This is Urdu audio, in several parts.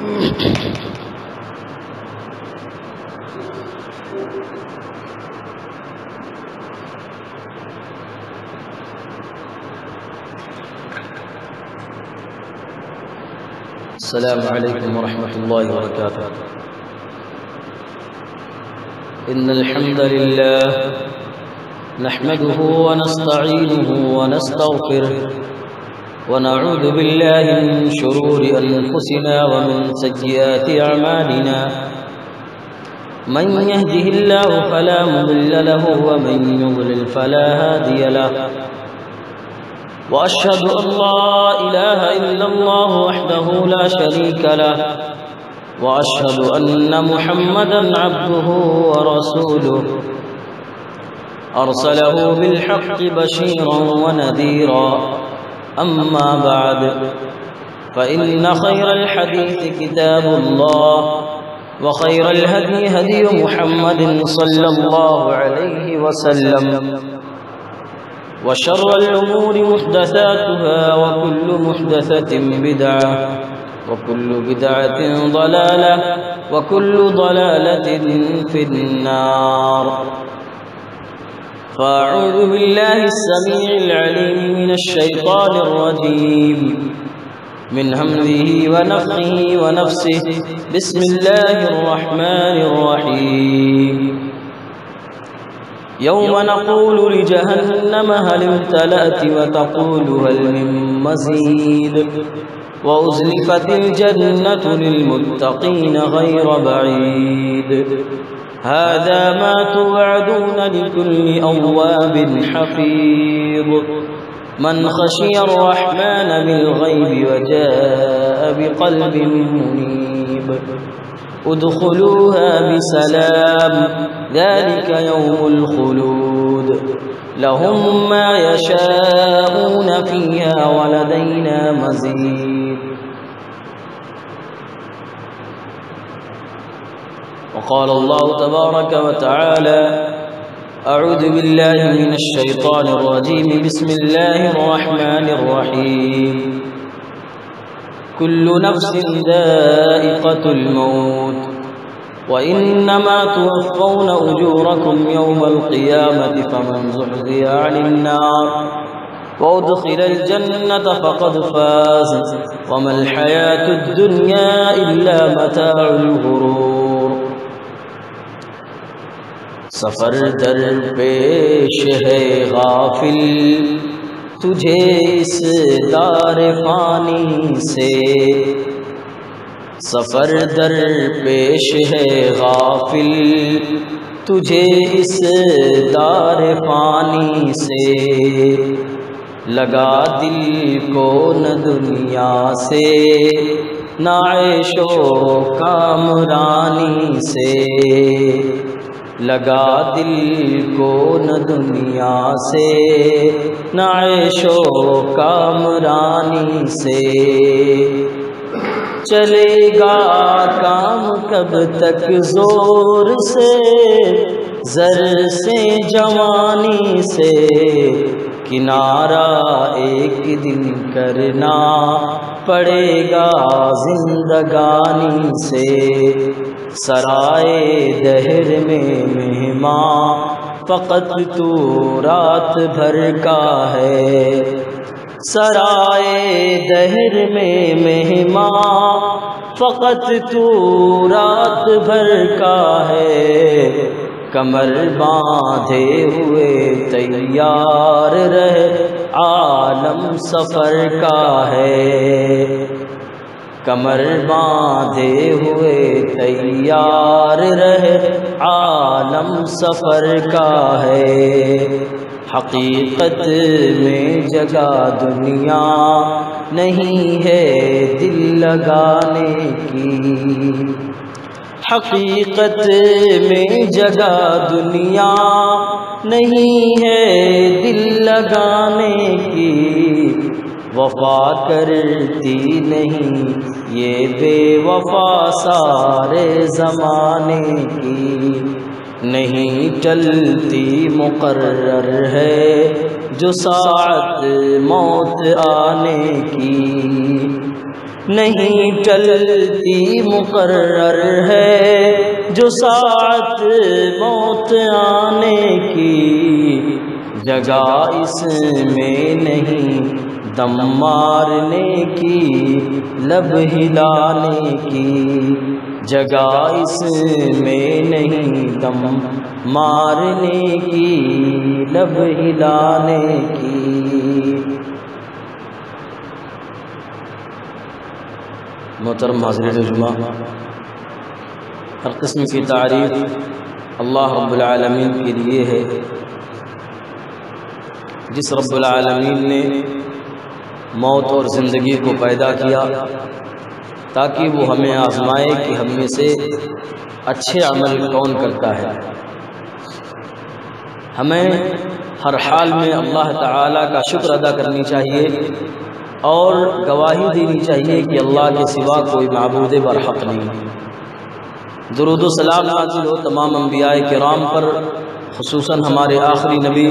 السلام عليكم ورحمة الله وبركاته. إن الحمد لله نحمده ونستعينه ونستغفره ونعوذ بالله من شرور أنفسنا ومن سيئات أعمالنا. من يهده الله فلا مضل له ومن يضلل فلا هادي له. وأشهد أن لا إله إلا الله وحده لا شريك له وأشهد أن محمدا عبده ورسوله أرسله بالحق بشيرا ونذيرا. أما بعد فإن خير الحديث كتاب الله وخير الهدي هدي محمد صلى الله عليه وسلم وشر الأمور محدثاتها وكل محدثة بدعة وكل بدعة ضلالة وكل ضلالة في النار. فأعوذ بالله السميع العليم من الشيطان الرجيم من همزه ونفخه ونفسه. بسم الله الرحمن الرحيم. يوم نقول لجهنم هل امتلأت وتقول هل من مزيد وأزلفت الجنة للمتقين غير بعيد. هذا ما توعدون لكل أواب حفيظ من خشي الرحمن بالغيب وجاء بقلب منيب. ادخلوها بسلام ذلك يوم الخلود لهم ما يشاءون فيها ولدينا مزيد. وقال الله تبارك وتعالى أعوذ بالله من الشيطان الرجيم. بسم الله الرحمن الرحيم. كل نفس ذائقة الموت وإنما توفون أجوركم يوم القيامة فمن زحزح عن النار وأدخل الجنة فقد فاز وما الحياة الدنيا إلا متاع الغرور. سفر در پیش ہے غافل تجھے اس دار فانی سے. سفر در پیش ہے غافل تجھے اس دار فانی سے. لگا دل کو نہ دنیا سے نہ عیش و کامرانی سے. لگا دل کو نہ دنیا سے نہ عیش و کامرانی سے. چلے گا کام کب تک زور سے زر سے جوانی سے. کنارہ ایک دن کرنا پڑے گا زندگانی سے. سرائے دہر میں مہمان فقط تو رات بھر کا ہے. سرائے دہر میں مہمان فقط تو رات بھر کا ہے. کمر باندھے ہوئے تیار رہ عالم سفر کا ہے. کمر باندھے ہوئے تیار رہ عالم سفر کا ہے. حقیقت میں جگہ دنیا نہیں ہے دل لگانے کی. حقیقت میں جگہ دنیا نہیں ہے دل لگانے کی. وفا کرتی نہیں یہ بے وفا سارے زمانے کی. نہیں ٹلتی مقرر ہے جو ساعت موت آنے کی. نہیں ٹلتی مقرر ہے جو ساعت موت آنے کی، جگہ اس میں نہیں دم مارنے کی، لب ہلانے کی، جگہ اس میں نہیں دم مارنے کی، لب ہلانے کی۔ محترم حاضرین جمعہ، ہر قسم کی تعریف اللہ رب العالمین کے لیے ہے، جس رب العالمین نے موت اور زندگی کو پیدا کیا تاکہ وہ ہمیں آزمائے کہ ہم میں سے اچھے عمل کون کرتا ہے۔ ہمیں ہر حال میں اللہ تعالیٰ کا شکر ادا کرنی چاہیے اور گواہی دینی چاہیے کہ اللہ کے سوا کوئی معبود برحق نہیں۔ درود و سلام نازل ہو تمام انبیاء کرام پر، خصوصاً ہمارے آخری نبی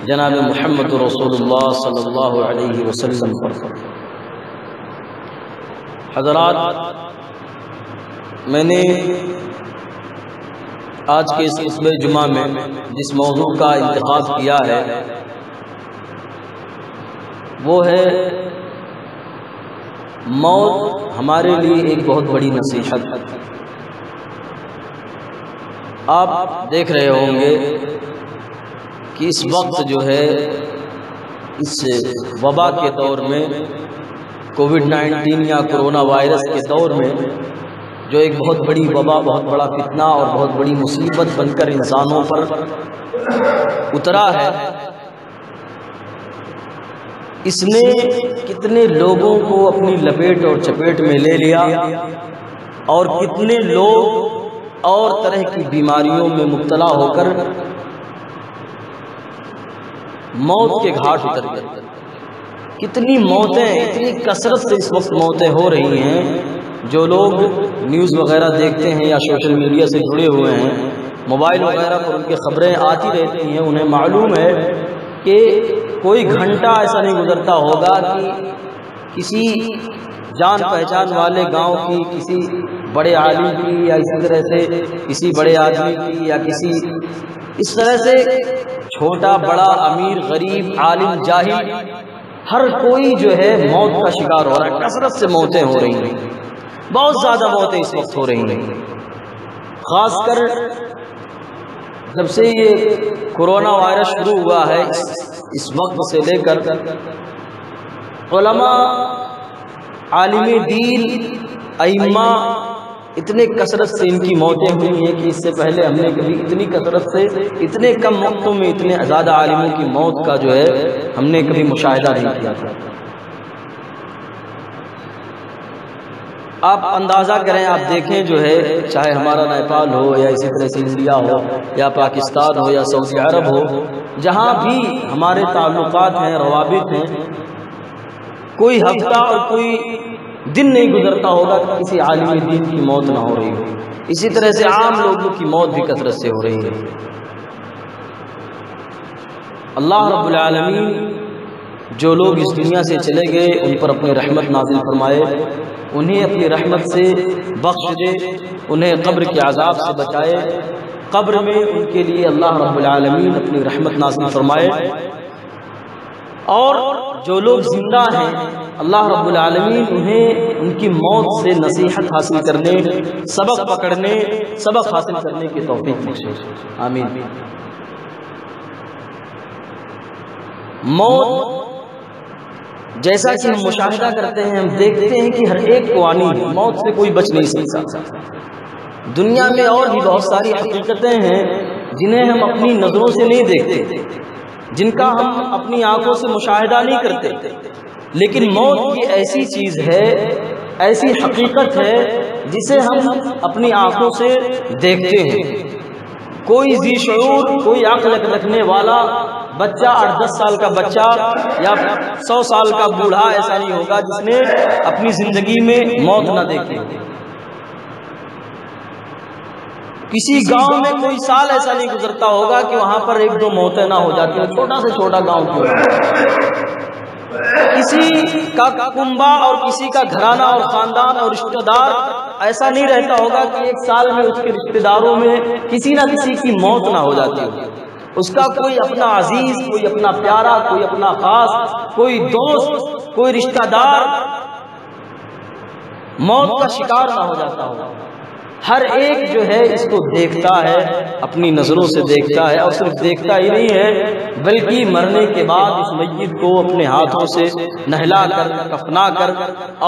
جناب محمد رسول اللہ صلی اللہ علیہ وسلم پر۔ حضرات، میں نے آج کے اس خطبہ جمعہ میں جس موضوع کا انتخاب کیا ہے وہ ہے موت ہمارے لیے ایک بہت بڑی نصیحت۔ آپ دیکھ رہے ہوں گے کہ اس وقت جو ہے اس وبا کے دور میں، کووڈ-19 یا کرونا وائرس کے دور میں، جو ایک بہت بڑی وبا، بہت بڑا فتنہ اور بہت بڑی مصیبت بن کر انسانوں پر اترا ہے، اس نے کتنے لوگوں کو اپنی لپیٹ اور چپیٹ میں لے لیا اور کتنے لوگ اور طرح کی بیماریوں میں مبتلا ہو کر موت کے گھاٹ اتر گئے۔ کتنی موتیں، اتنی کثرت سے اس وقت موتیں ہو رہی ہیں۔ جو لوگ نیوز وغیرہ دیکھتے ہیں یا سوشل میڈیا سے جڑے ہوئے ہیں، موبائل وغیرہ پر ان کی خبریں آتی رہتی ہیں، انہیں معلوم ہے کہ کوئی گھنٹہ ایسا نہیں گزرتا ہوگا کہ کسی جان پہچان والے گاؤں کی، کسی بڑے عالم کی، یا اسی طرح سے کسی بڑے آدمی کی، یا کسی اس طرح سے چھوٹا بڑا، امیر غریب، عالم جاہل، ہر کوئی جو ہے موت کا شکار ہو رہا ہے۔ کثرت سے موتیں ہو رہی ہیں، بہت زیادہ موتیں اس وقت ہو رہی ہیں۔ خاص کر جب سے یہ کرونا وائرس شروع ہوا ہے، اس وقت سے لے کر علماء، عالم دین، ائمہ، اتنے کثرت سے ان کی موتیں ہوئی ہیں کہ اس سے پہلے ہم نے کبھی اتنی کثرت سے، اتنے کم وقتوں میں اتنے زیادہ عالموں کی موت کا جو ہے ہم نے کبھی مشاہدہ نہیں کیا تھا۔ آپ اندازہ کریں، آپ دیکھیں جو ہے، چاہے ہمارا نیپال ہو یا اسی طرح سے انڈیا ہو یا پاکستان ہو یا سعودی عرب ہو، جہاں بھی ہمارے تعلقات ہیں، روابط ہیں، کوئی ہفتہ اور کوئی دن نہیں گزرتا ہوگا کہ کسی عالم دین کی موت نہ ہو رہی ہو۔ اسی طرح سے عام لوگوں کی موت بھی کثرت سے ہو رہی ہے۔ اللہ رب العالمین جو لوگ اس دنیا سے چلے گئے ان پر اپنی رحمت نازل فرمائے، انہیں اپنی رحمت سے بخش دے، انہیں قبر کے عذاب سے بچائے، قبر میں ان کے لیے اللہ رب العالمین اپنی رحمت نازل فرمائے، اور جو لوگ زندہ ہیں اللہ رب العالمین انہیں ان کی موت سے نصیحت حاصل کرنے، سبق پکڑنے، سبق حاصل کرنے کی توفیق بخشے، آمین۔ موت جیسا کہ ہم مشاہدہ کرتے ہیں، ہم دیکھتے ہیں کہ ہر ایک کو آنی ہے، موت سے کوئی بچ نہیں سکتا۔ دنیا میں اور بھی بہت ساری حقیقتیں ہیں جنہیں ہم اپنی نظروں سے نہیں دیکھتے، جن کا ہم اپنی آنکھوں سے مشاہدہ نہیں کرتے، لیکن موت یہ ایسی چیز ہے، ایسی حقیقت ہے جسے ہم اپنی آنکھوں سے دیکھتے ہیں۔ کوئی ذی شعور، کوئی عقل رکھنے والا بچہ، 8-10 سال کا بچہ یا 100 سال کا بوڑھا ایسا نہیں ہوگا جس نے اپنی زندگی میں موت نہ دیکھی۔ کسی گاؤں میں کوئی سال ایسا نہیں گزرتا ہوگا کہ وہاں پر 1-2 موتیں نہ ہو جاتی ہوں، چھوٹا سے چھوٹا گاؤں کیوں نہ ہو۔ کسی کا کنبہ اور کسی کا گھرانہ اور خاندان اور رشتہ دار ایسا نہیں رہتا ہوگا کہ ایک سال میں اس کے رشتہ داروں میں کسی نہ کسی کی موت نہ ہو جاتی ہو. اس کا کوئی اپنا عزیز، کوئی اپنا پیارا، کوئی اپنا خاص، کوئی دوست، کوئی رشتہ دار موت کا شکار نہ ہو جاتا ہوگا. ہر ایک جو ہے اس کو دیکھتا ہے، اپنی نظروں سے دیکھتا ہے، اور صرف دیکھتا ہی نہیں ہے بلکہ مرنے کے بعد اس میت کو اپنے ہاتھوں سے نہلا کر، کفنا کر،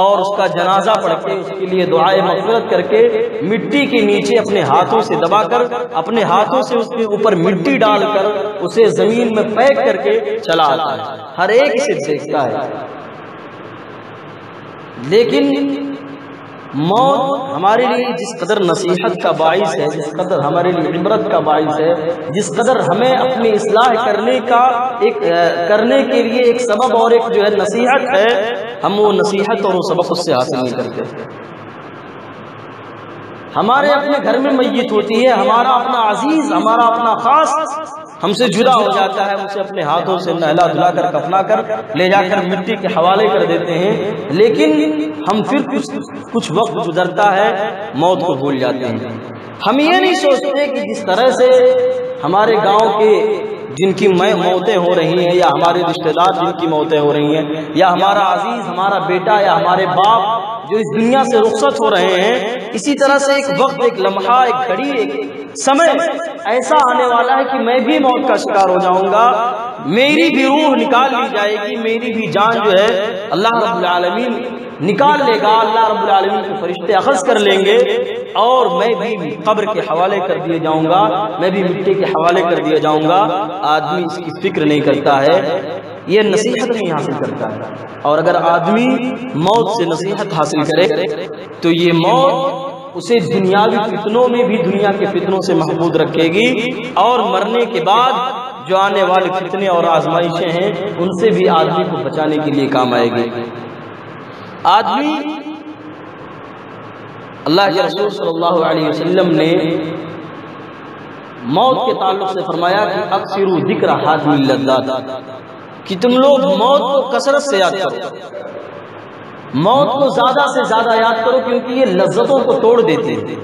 اور اس کا جنازہ پڑھ کے اس کے لیے دعائے مغفرت کر کے مٹی کے نیچے اپنے ہاتھوں سے دبا کر، اپنے ہاتھوں سے اس کے اوپر مٹی ڈال کر اسے زمین میں پھینک کر کے چلا آتا ہے. ہر ایک اسے دیکھتا ہے. لیکن موت ہمارے لیے جس قدر نصیحت کا باعث ہے، جس قدر ہمارے لیے عبرت کا باعث ہے، جس قدر ہمیں اپنی اصلاح کرنے کے لیے ایک سبب اور ایک جو ہے نصیحت ہے، ہم وہ نصیحت اور وہ سبق اس سے حاصل نہیں کرتے. ہمارے اپنے گھر میں میت ہوتی ہے، ہمارا اپنا عزیز، ہمارا اپنا خاص ہم سے جدا ہو جاتا ہے، اسے اپنے ہاتھوں سے نہلا دھلا کر، کفنا کر، لے جا کر مٹی کے حوالے کر دیتے ہیں. لیکن ہم پھر کچھ وقت گزرتا ہے، موت کو بھول جاتے ہیں. ہم یہ نہیں سوچتے کہ جس طرح سے ہمارے گاؤں کے جن کی موتیں ہو رہی ہیں، یا ہمارے رشتہ دار جن کی موتیں ہو رہی ہیں، یا ہمارا عزیز، ہمارا بیٹا یا ہمارے باپ جو اس دنیا سے رخصت ہو رہے ہیں، اسی طرح سے ایک وقت، ایک لمحہ، ایک گھڑی، ایک سمے ایسا آنے والا ہے کہ میں بھی موت کا شکار ہو جاؤں گا، میری بھی روح نکال لی جائے گی، میری بھی جان جو ہے اللہ رب العالمین نکال لے گا، اللہ رب العالمین کے فرشتے اخذ کر لیں گے، اور میں بھی قبر کے حوالے کر دیے جاؤں گا، میں بھی مٹی کے حوالے کر دیا جاؤں گا. آدمی اس کی فکر نہیں کرتا ہے، یہ نصیحت نہیں حاصل کرتا ہے. اور اگر آدمی موت سے نصیحت حاصل کرے تو یہ موت اسے دنیاوی فتنوں میں بھی دنیا کے فتنوں سے محفوظ رکھے گی، اور مرنے کے بعد جو آنے والے فتنے اور آزمائشیں ہیں ان سے بھی آدمی کو بچانے کے لیے کام آئے گی. آدمی، اللہ کے رسول صلی اللہ علیہ وسلم نے موت کے تعلق سے فرمایا کہ اکثروا ذکر حادم اللذات، کہ تم لوگ موت کو کثرت سے یاد کرو، موت کو زیادہ سے زیادہ یاد کرو، کیونکہ یہ لذتوں کو توڑ دیتے ہیں.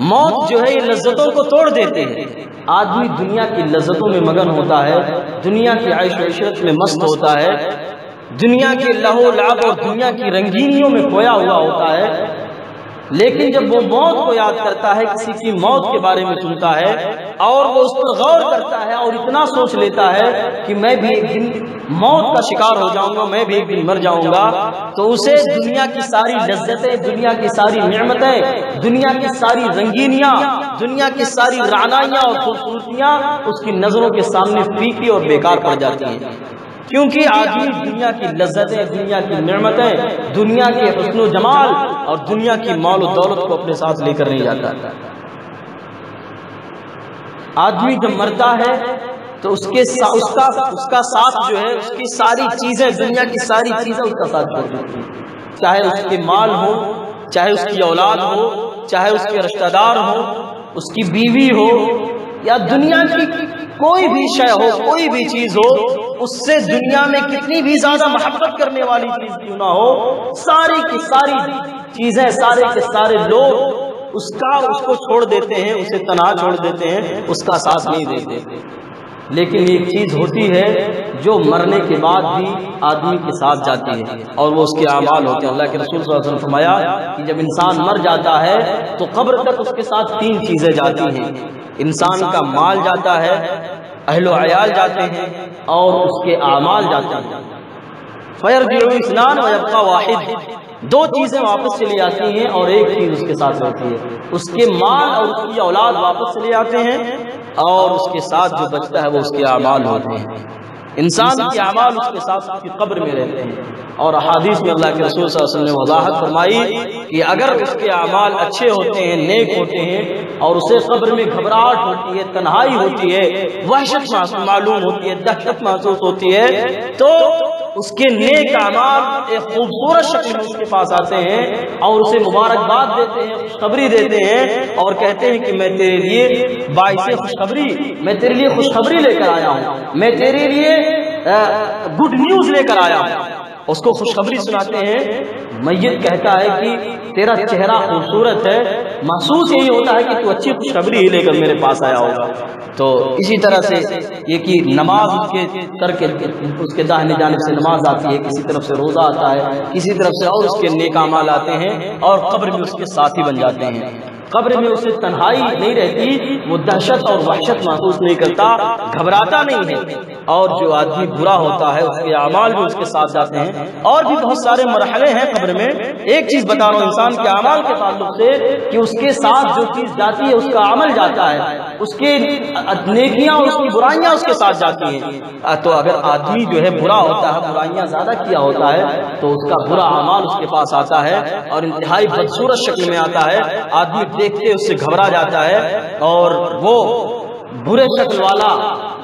موت جو ہے یہ لذتوں کو توڑ دیتے ہیں. آدمی دنیا کی لذتوں میں مگن ہوتا ہے، دنیا کی عیش و عشرت میں مست ہوتا ہے، دنیا کے لہو لعب اور دنیا کی رنگینیوں میں کھویا ہوا ہوتا ہے. لیکن جب وہ موت کو یاد کرتا ہے، کسی کی موت کے بارے میں سنتا ہے، اور وہ اس پر غور کرتا ہے اور اتنا سوچ لیتا ہے کہ میں بھی ایک دن موت کا شکار ہو جاؤں گا، میں بھی ایک دن مر جاؤں گا، تو اسے دنیا کی ساری لذتیں، دنیا کی ساری نعمتیں، دنیا کی ساری رنگینیاں، دنیا کی ساری رعنائیاں اور خوبصورتیاں اس کی نظروں کے سامنے پھیکی اور بیکار پڑ جاتی ہیں. کیونکہ آدمی دنیا کی لذتیں، دنیا کی نعمتیں، دنیا کے حسن و جمال اور دنیا کی مال و دولت کو اپنے ساتھ لے کر نہیں جاتا. آدمی جب مرتا ہے تو اس کا ساتھ جو ہے، اس کی ساری چیزیں، دنیا کی ساری چیزیں اس کا ساتھ چھوڑ دیتی ہیں. چاہے اس کے مال ہو، چاہے اس کی اولاد ہو، چاہے اس کے رشتہ دار ہو، اس کی بیوی ہو، یا دنیا کی کوئی بھی شے ہو، کوئی بھی چیز ہو، اس سے دنیا میں کتنی بھی زیادہ محبت کرنے والی چیز کیوں نہ ہو، ساری کی ساری چیزیں، سارے کے سارے لوگ اس کو چھوڑ دیتے ہیں، اسے تنہا چھوڑ دیتے ہیں، اس کا ساتھ نہیں دیتے. لیکن ایک چیز ہوتی ہے جو مرنے کے بعد بھی آدمی کے ساتھ جاتی ہے، اور وہ اس کے اعمال ہوتے ہیں. اللہ کے رسول صلی اللہ علیہ وسلم فرمایا کہ جب انسان مر جاتا ہے تو قبر تک اس کے ساتھ 3 چیزیں جاتی ہیں. انسان کا مال جاتا ہے، اہل و عیال جاتے ہیں، اور اس کے اعمال جاتے ہیں. فَيَرْجِعُ اثنان وَيَبْقَى واحد، 2 چیزیں واپس چلی آتی ہیں اور ایک چیز اس کے ساتھ رہتی ہے. اس کے مال اور اس کی اولاد واپس چلے آتے ہیں، اور اس کے ساتھ جو بچتا ہے وہ اس کے اعمال ہوتے ہیں. انسان کے اعمال اس کے ساتھ اس کی قبر میں رہتے ہیں. اور احادیث میں اللہ کے رسول صلی اللہ علیہ وسلم نے وضاحت فرمائی کہ اگر اس کے اعمال اچھے ہوتے ہیں، نیک ہوتے ہیں، اور اسے قبر میں گھبراہٹ ہوتی ہے، تنہائی ہوتی ہے، وحشت معلوم ہوتی ہے، دہشت محسوس ہوتی ہے، تو اس کے نیک اعمال ایک خوبصورت شکل میں اس کے پاس آتے ہیں اور اسے مبارکباد دیتے ہیں، خوشخبری دیتے ہیں، اور کہتے ہیں کہ میں تیرے لیے باعث خوشخبری، میں تیرے لیے خوشخبری لے کر آیا ہوں، میں تیرے لیے گڈ نیوز لے کر آیا ہوں. اس کو خوشخبری سناتے ہیں، میت کہتا ہے کہ تیرا چہرہ خوبصورت ہے، محسوس یہی ہوتا ہے کہ تو اچھی خوشخبری ہی لے کر میرے پاس آیا ہوگا۔ تو اسی طرح سے یہ کہ نماز اس کے کر کے اس کے داہنے جانب سے نماز آتی ہے، کسی طرف سے روزہ آتا ہے، کسی طرف سے اور اس کے نیک اعمال آتے ہیں، اور قبر میں اس کے ساتھی بن جاتے ہیں۔ قبر میں اسے تنہائی نہیں رہتی، وہ دہشت اور وحشت محسوس نہیں کرتا، گھبراتا نہیں ہے، اور جو آدمی برا ہوتا ہے اس کے اعمال بھی اس کے ساتھ جاتے ہیں۔ اور بھی بہت سارے مرحلے ہیں قبر میں۔ ایک چیز بتا رہا ہوں انسان کے اعمال کے تعلق سے کہ اس کے ساتھ جو چیز جاتی ہے اس کا عمل جاتا ہے، اس کے نیکیاں اس کی برائیاں اس کے ساتھ جاتی ہیں۔ تو اگر آدمی جو ہے برا ہوتا ہے، برائیاں زیادہ کیا ہوتا ہے، تو اس کا برا اعمال اس کے پاس آتا ہے اور انتہائی بدصورت شکل میں آتا ہے، آدمی دیکھتے اس سے گھبرا جاتا ہے، اور وہ برے شکل والا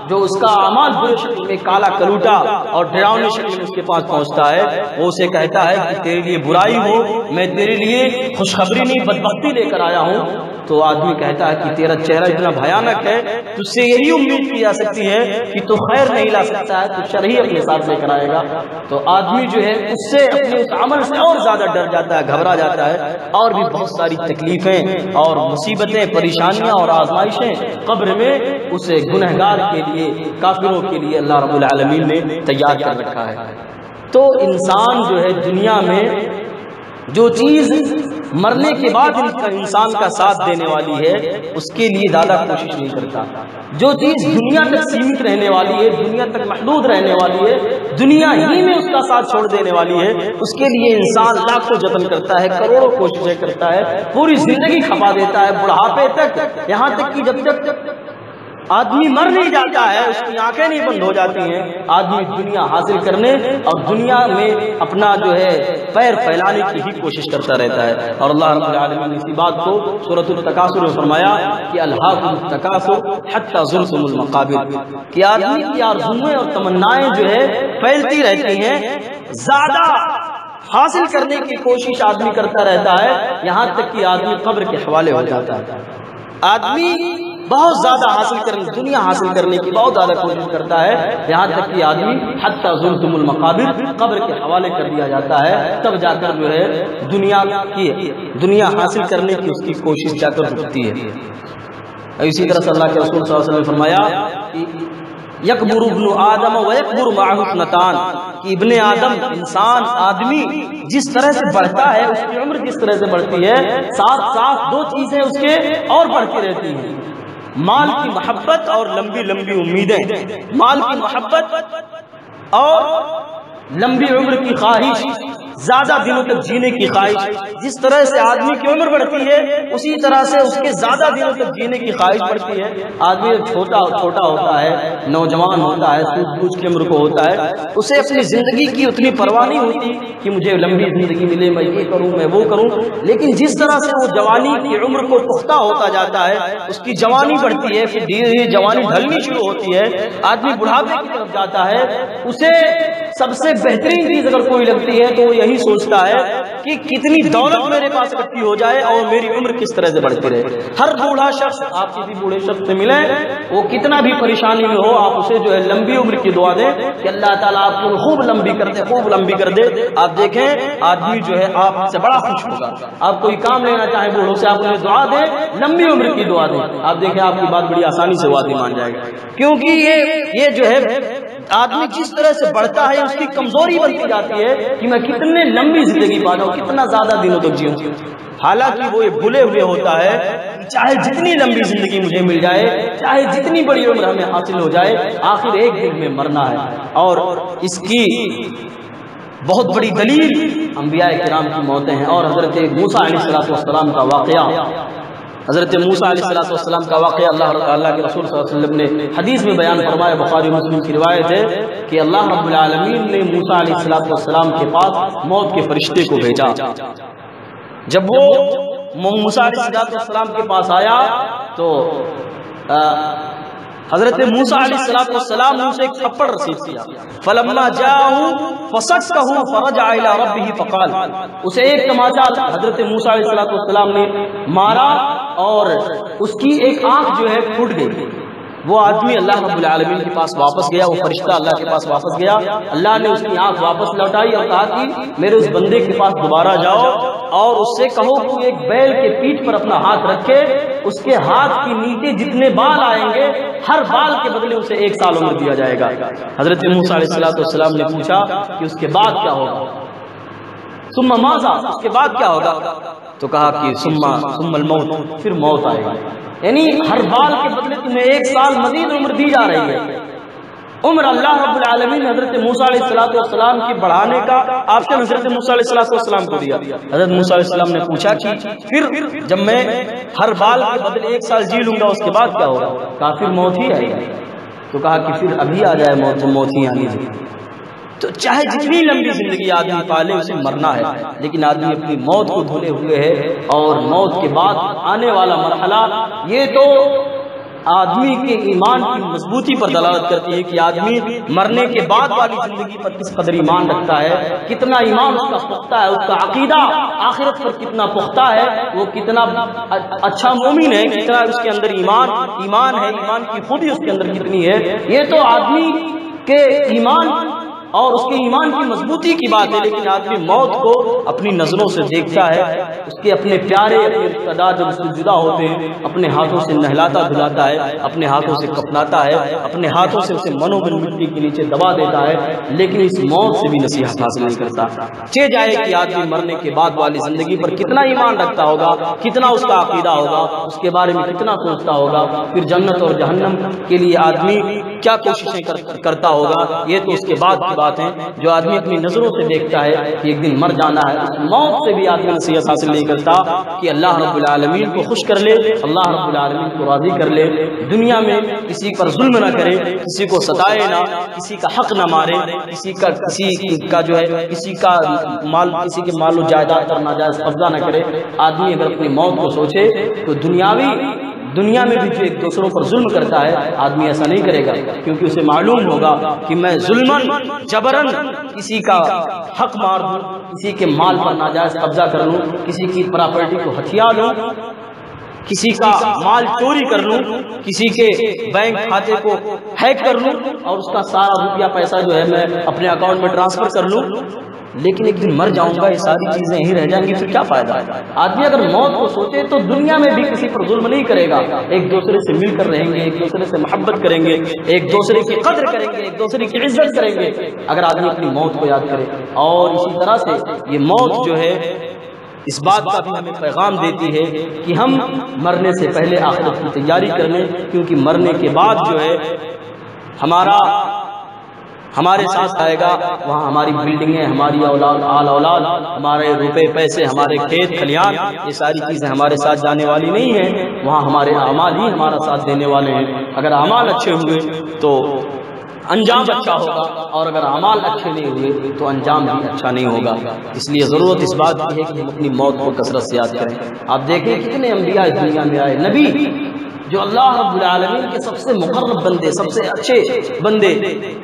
جو اس کا اعمال برے شکل میں کالا کلوٹا اور ڈراؤنی شکل میں اس کے پاس پہنچتا ہے، وہ اسے کہتا ہے کہ تیرے لیے برائی ہو، میں تیرے لیے خوشخبری نہیں بدبختی لے کر آیا ہوں۔ تو آدمی کہتا ہے کہ تیرا چہرہ اتنا بھیانک ہے، تجھ سے یہی امید کی جا سکتی ہے کہ تو خیر نہیں لا سکتا ہے، تو شر ہی اپنے ساتھ لے کر آئے گا۔ تو آدمی جو ہے اس سے اپنے اس عمل سے اور زیادہ ڈر جاتا ہے، گھبرا جاتا ہے، اور بھی بہت ساری تکلیفیں اور مصیبتیں، پریشانیاں اور آزمائشیں قبر میں اسے گنہگار کے لیے، کافروں کے لیے اللہ رب العالمین نے تیار کر رکھا ہے۔ تو انسان جو ہے دنیا میں جو چیز مرنے کے بعد انسان کا ساتھ دینے والی ہے اس کے لیے زیادہ کوشش نہیں کرتا، جو چیز دنیا تک سیمت رہنے والی ہے، دنیا تک محدود رہنے والی ہے، دنیا ہی میں اس کا ساتھ چھوڑ دینے والی ہے، اس کے لیے انسان لاکھوں جتن کرتا ہے، کروڑوں کوششیں کرتا ہے، پوری زندگی کھپا دیتا ہے، بڑھاپے تک، یہاں تک کہ جب تک آدمی مر نہیں جاتا ہے، اس کی آنکھیں نہیں بند ہو جاتی ہیں، آدمی دنیا حاصل کرنے اور دنیا میں اپنا جو ہے پیر پھیلانے کی ہی کوشش کرتا رہتا ہے۔ اور اللہ رب العالمین نے اسی بات کو سورۃ التکاثر میں فرمایا کہ الہاکم التکاثر حتی زرتم المقابر، کہ آدمی کی آرزوئیں اور تمنائیں جو ہے پھیلتی رہتی ہیں، زیادہ حاصل کرنے کی کوشش آدمی کرتا رہتا ہے، یہاں تک کہ آدمی قبر کے حوالے ہو جاتا ہے۔ آدمی بہت زیادہ حاصل کرنے، دنیا حاصل کرنے کی بہت زیادہ کوشش کرتا ہے، یہاں تک کہ آدمی حتی زرتم المقابر، قبر کے حوالے کر دیا جاتا ہے، تب جا کر جو ہے دنیا حاصل کرنے کی اس کی کوشش جا کر رکتی ہے۔ اسی طرح سے اللہ کے رسول صلی اللہ علیہ وسلم نے فرمایا کہ یکبر ابن آدم و یکبر معہ اثنتان، کہ ابن آدم انسان آدمی جس طرح سے بڑھتا ہے، اس کی عمر جس طرح سے بڑھتی ہے، ساتھ ساتھ دو چیزیں اس کے اور بڑھتی رہتی ہیں، مال کی محبت اور لمبی لمبی امیدیں۔ مال کی محبت اور لمبی عمر کی خواہش، زیادہ دنوں تک جینے کی خواہش، جس طرح سے آدمی کی عمر بڑھتی ہے اسی طرح سے اس کے زیادہ دنوں تک جینے کی خواہش بڑھتی ہے۔ آدمی جب چھوٹا ہوتا ہے، نوجوان ہوتا ہے، سوجھ بوجھ کی عمر کو ہوتا ہے، اسے اپنی زندگی کی اتنی پرواہ نہیں ہوتی کہ مجھے لمبی زندگی ملے، میں یہ کروں، میں وہ کروں، لیکن جس طرح سے وہ جوانی کی عمر کو پختہ ہوتا جاتا ہے، اس کی جوانی بڑھتی ہے، پھر دھیرے دھیرے جوانی ڈھلنی شروع ہوتی ہے، آدمی بڑھاپے کی طرف جاتا ہے، اسے سب سے بہترین چیز اگر کوئی لگتی ہے تو وہ یہی سوچتا ہے کہ کتنی دولت میرے پاس اکٹھی ہو جائے اور میری عمر کس طرح سے بڑھتی رہے۔ ہر بوڑھا شخص، آپ کسی بوڑھے شخص سے ملیں، وہ کتنا بھی پریشانی میں ہو، آپ اسے جو ہے لمبی عمر کی دعا دیں کہ اللہ تعالیٰ آپ کو خوب لمبی کر دے، خوب لمبی کر دے، آپ دیکھیں آدمی جو ہے آپ سے بڑا خوش ہوگا۔ آپ کوئی کام لینا چاہیں بوڑھوں سے، آپ انہیں دعا دیں، لمبی عمر کی دعا دیں، آپ دیکھیں آپ کی بات بڑی آسانی سے وہ آدمی مان جائے گا، کیونکہ یہ جو ہے آدمی جس طرح سے بڑھتا ہے اس کی کمزوری بنتی جاتی ہے کہ میں کتنے لمبی زندگی پا جاؤں، کتنا زیادہ دنوں تک جیوں، حالانکہ وہ یہ بھولے ہوئے ہوتا ہے کہ چاہے جتنی لمبی زندگی مجھے مل جائے، چاہے جتنی بڑی عمر ہمیں حاصل ہو جائے، آخر ایک دن میں مرنا ہے۔ اور اس کی بہت بڑی دلیل انبیاء کرام کی موتیں ہیں۔ اور حضرت موسیٰ علیہ السلام کا واقعہ، حضرت موسیٰ علیہ السلام کا واقعہ اللہ کے رسول صلی اللہ علیہ وسلم نے حدیث میں بیان فرمایا، بخاری مسلم کی روایت ہے کہ اللہ رب العالمین نے موسیٰ علیہ السلام کے پاس موت کے فرشتے کو بھیجا۔ جب وہ موسیٰ علیہ السلام کے پاس آیا تو حضرت موسیٰ علیہ السلام نے اسے ایک تھپڑ رسید کیا، فلما جاءه فصكه فرجع الى ربه فقال، اسے ایک تماچا حضرت موسیٰ علیہ السلام نے مارا اور اس کی ایک آنکھ جو ہے پھوٹ گئی۔ وہ آدمی اللہ رب العالمین کے پاس واپس گیا، وہ فرشتہ اللہ کے پاس واپس گیا، اللہ نے اس کی آنکھ واپس لوٹائی اور کہا کہ میرے اس بندے کے پاس دوبارہ جاؤ اور اس سے کہو کہ ایک بیل کے پیٹھ پر اپنا ہاتھ رکھے، اس کے ہاتھ کے نیچے جتنے بال آئیں گے ہر بال کے بدلے اسے 1 سال عمر دیا جائے گا۔ حضرت موسیٰ علیہ السلام نے پوچھا کہ اس کے بعد کیا ہوگا؟ ثم ماذا، اس کے بعد کیا ہوگا؟ تو کہا کہ ثم الموت، پھر موت آئے گی، یعنی ہر بال کے بدلے تمہیں 1 سال مزید عمر دی جا رہی ہے۔ عمر اللہ رب العالمین نے حضرت موسیٰ علیہ السلام کی بڑھانے کا آپشن حضرت موسیٰ علیہ السلام کو دیا۔ حضرت موسیٰ علیہ السلام نے پوچھا کہ پھر جب میں ہر بال کے بدلے 1 سال جی لوں گا اس کے بعد کیا ہوگا؟ کہا پھر موت ہی آئے گی۔ تو کہا کہ پھر ابھی آ جائے موت، تو موت ہی آنی ہے۔ تو چاہے جتنی لمبی زندگی آدمی پالے اسے مرنا ہے، لیکن آدمی اپنی موت کو بھولے ہوئے ہے، اور موت کے بعد آنے والا مرحلہ یہ تو آدمی کے ایمان کی مضبوطی پر دلالت کرتی ہے کہ آدمی مرنے کے بعد والی زندگی پر کس قدر ایمان رکھتا ہے، کتنا ایمان اس کا پختہ ہے، اس کا عقیدہ آخرت پر کتنا پختہ ہے، وہ کتنا اچھا مومن ہے، کتنا اس کے اندر ایمان ہے، ایمان کی خوبی اس کے اندر کتنی ہے۔ یہ تو آدمی کے ایمان اور اس کے ایمان کی مضبوطی کی بات ہے، لیکن آدمی موت کو اپنی نظروں سے دیکھتا ہے، اس کے اپنے پیارے ارتداد جب اس سے جدا ہوتے ہیں اپنے ہاتھوں سے نہلاتا دھلاتا ہے، اپنے ہاتھوں سے کفناتا ہے، اپنے ہاتھوں سے اسے منو من مٹی کے نیچے دبا دیتا ہے، لیکن اس موت سے بھی نصیحت حاصل نہیں کرتا۔ چہ جائے کہ آدمی مرنے کے بعد والی زندگی پر کتنا ایمان رکھتا ہوگا، کتنا اس کا عقیدہ ہوگا، اس کے بارے میں کتنا سوچتا ہوگا، پھر جنت اور جہنم کے لیے آدمی کیا کوششیں کرتا ہوگا، یہ تو اس کے بعد کی بات ہے۔ جو آدمی اپنی نظروں سے دیکھتا ہے کہ ایک دن مر جانا ہے، اس موت سے بھی آدمی نصیحت حاصل نہیں کرتا کہ اللہ رب العالمین کو خوش کر لے، اللہ رب العالمین کو راضی کر لے، دنیا میں کسی پر ظلم نہ کرے، کسی کو ستائے نہ، کسی کا حق نہ مارے، کسی کا جو ہے کسی کے مال و جائیداد پر ناجائز قبضہ نہ کرے۔ آدمی اگر اپنی موت کو سوچے تو دنیا میں بھی جو ایک دوسروں پر ظلم کرتا ہے آدمی ایسا نہیں کرے گا، کیونکہ اسے معلوم ہوگا کہ میں ظلمن جبرن کسی کا حق مار دوں، کسی کے مال پر ناجائز قبضہ کر لوں، کسی کی پراپرٹی کو ہتھیا لوں، کسی کا مال چوری کر لوں، کسی کے بینک کھاتے کو ہیک کر لوں اور اس کا سارا روپیہ پیسہ جو ہے میں اپنے اکاؤنٹ میں ٹرانسفر کر لوں، لیکن ایک دن مر جاؤں گا، یہ ساری چیزیں یہیں رہ جائیں گی، پھر کیا فائدہ ہے؟ آدمی اگر موت کو سوچے تو دنیا میں بھی کسی پر ظلم نہیں کرے گا، ایک دوسرے سے مل کر رہیں گے، ایک دوسرے سے محبت کریں گے، ایک دوسرے کی قدر کریں گے، ایک دوسرے کی عزت کریں گے، اگر آدمی اپنی موت کو یاد کرے۔ اور اسی طرح سے یہ موت جو ہے اس بات کا بھی ہمیں پیغام دیتی ہے کہ ہم مرنے سے پہلے آخرت کی تیاری کر لیں، کیونکہ مرنے کے بعد جو ہے ہمارے ساتھ آئے گا، وہاں ہماری بلڈنگیں، ہماری اولاد، ہمارے روپے پیسے، ہمارے کھیت کھلیان، یہ ساری چیزیں ہمارے ساتھ جانے والی نہیں ہیں، وہاں ہمارے اعمال ہی ہمارا ساتھ دینے والے ہیں۔ اگر اعمال اچھے ہوئے تو انجام اچھا ہوگا، اور اگر اعمال اچھے نہیں ہوئے تو انجام بھی اچھا نہیں ہوگا۔ اس لیے ضرورت اس بات کی ہے کہ ہم اپنی موت کو کثرت سے یاد کریں۔ آپ دیکھیں کتنے انبیاء اس دنیا میں آئے، نبی جو اللہ رب العالمین کے سب سے مقرب بندے، سب سے اچھے بندے،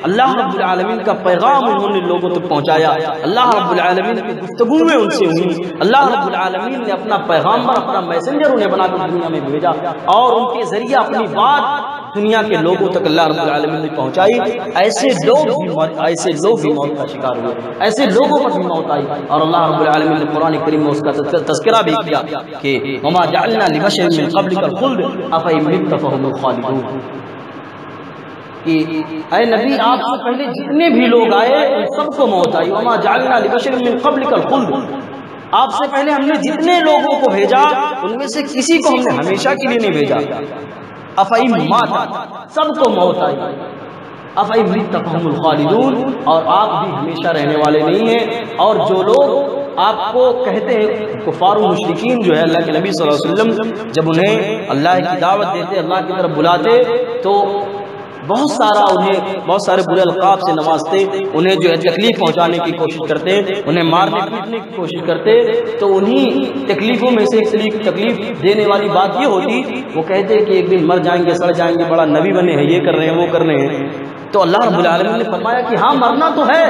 اللہ رب العالمین کا پیغام انہوں نے لوگوں تک پہنچایا، اللہ رب العالمین کی گفتگویں ان سے ہوئی، اللہ رب العالمین نے اپنا پیغامبر، اپنا میسنجر انہیں بنا کر دنیا میں بھیجا، اور ان کے ذریعے اپنی بات دنیا کے لوگوں تک اللہ رب العالمین نے پہنچائی۔ ایسے لوگ بھی موت کا شکار ہوئے، ایسے لوگوں پر بھی موت آئی، اور اللہ رب العالمین نے قرآن کریم میں اس کا تذکرہ بھی کیا کہ وما جعلنا لبشر من قبلک الخلد افإن مت فهم الخالدون، کہ اے نبی آپ سے پہلے جتنے بھی لوگ آئے ان سب کو موت آئی۔ وما جعلنا لبشر من قبلک الخلد، آپ سے پہلے ہم نے جتنے لوگوں کو بھیجا ان میں سے کسی کو ہم نے ہمیشہ کے لیے نہیں بھیجا۔ افإن مات، سب کو موت آئی، افإن مت فهم الخالدون، اور آپ بھی ہمیشہ رہنے والے نہیں ہیں۔ اور جو لوگ آپ کو کہتے ہیں کفار و مشرکین جو ہے اللہ کے نبی صلی اللہ علیہ وسلم جب انہیں اللہ کی دعوت دیتے، اللہ کی طرف بلاتے تو بہت سارے برے القاب سے نوازتے، انہیں جو ہے تکلیف پہنچانے کی کوشش کرتے، انہیں مارنے پیٹنے کی کوشش کرتے، تو انہی تکلیفوں میں سے ایک تکلیف دینے والی بات یہ ہوتی، وہ کہتے کہ ایک دن مر جائیں گے، سڑ جائیں گے، بڑا نبی بنے ہیں، یہ کر رہے ہیں وہ کر رہے ہیں۔ تو اللہ رب العالمین نے فرمایا کہ ہاں مرنا تو ہے،